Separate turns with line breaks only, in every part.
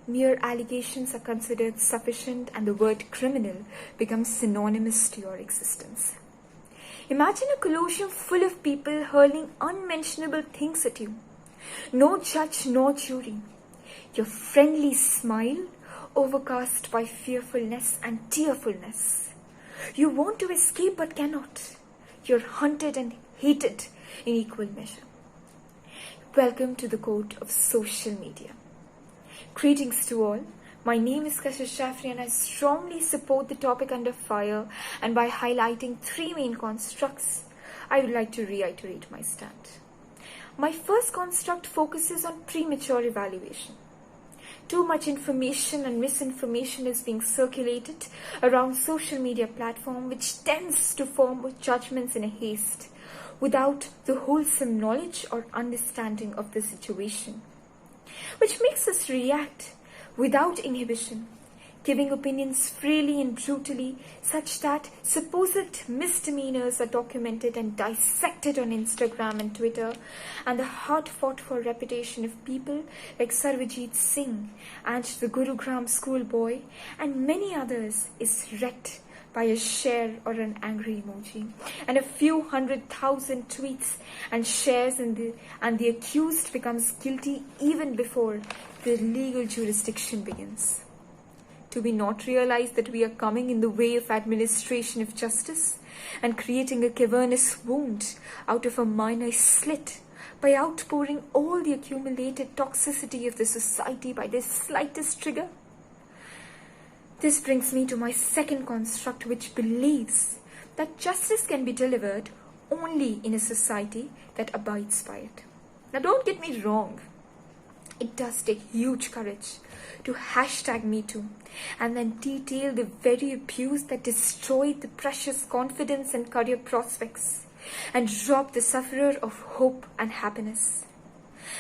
mere allegations are considered sufficient and the word criminal becomes synonymous to your existence. Imagine a colosseum full of people hurling unmentionable things at you. No judge, no jury. Your friendly smile overcast by fearfulness and tearfulness. You want to escape but cannot. You're hunted and hated in equal measure. Welcome to the court of social media. Greetings to all. My name is Kashish Jaffery and I strongly support the topic under fire, and by highlighting three main constructs, I would like to reiterate my stand. My first construct focuses on premature evaluation. Too much information and misinformation is being circulated around social media platform, which tends to form judgments in a haste without the wholesome knowledge or understanding of the situation, which makes us react without inhibition, giving opinions freely and brutally, such that supposed misdemeanors are documented and dissected on Instagram and Twitter, and the hard-fought-for reputation of people like Sarvajit Singh and the Gurugram schoolboy and many others is wrecked by a share or an angry emoji and a few 100,000 tweets and shares, and the accused becomes guilty even before the legal jurisdiction begins. Do we not realize that we are coming in the way of administration of justice and creating a cavernous wound out of a minor slit by outpouring all the accumulated toxicity of the society by this slightest trigger? This brings me to my second construct, which believes that justice can be delivered only in a society that abides by it. Now, don't get me wrong. It does take huge courage to #MeToo and then detail the very abuse that destroyed the precious confidence and career prospects and robbed the sufferer of hope and happiness.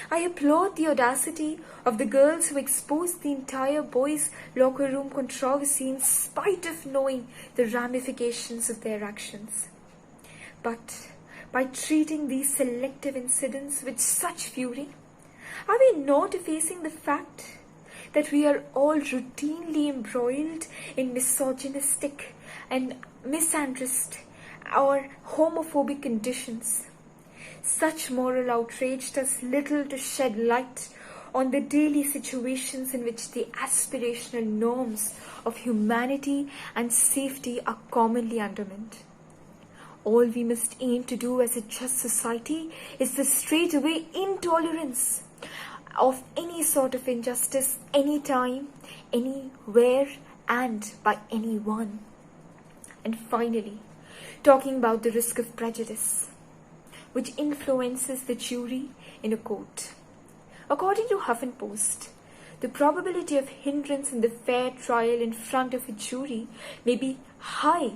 I applaud the audacity of the girls who exposed the entire boys' locker room controversy in spite of knowing the ramifications of their actions. But by treating these selective incidents with such fury, are we not facing the fact that we are all routinely embroiled in misogynistic and misandrist or homophobic conditions? Such moral outrage does little to shed light on the daily situations in which the aspirational norms of humanity and safety are commonly undermined. All we must aim to do as a just society is the straightaway intolerance of any sort of injustice, anytime, anywhere, and by anyone. And finally, talking about the risk of prejudice, which influences the jury in a court. According to Huffington Post, the probability of hindrance in the fair trial in front of a jury may be high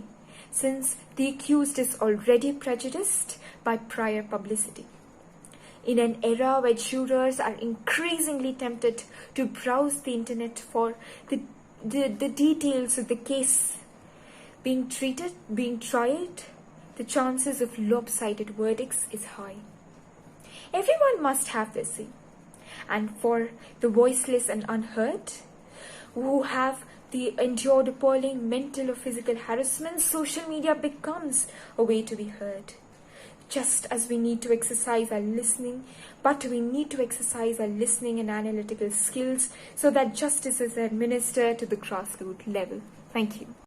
since the accused is already prejudiced by prior publicity. In an era where jurors are increasingly tempted to browse the internet for the details of the case being tried, the chances of lopsided verdicts is high. Everyone must have their say. And for the voiceless and unheard, who have endured appalling mental or physical harassment, social media becomes a way to be heard. Just as we need to exercise our listening, but we need to exercise our listening and analytical skills so that justice is administered to the grassroots level. Thank you.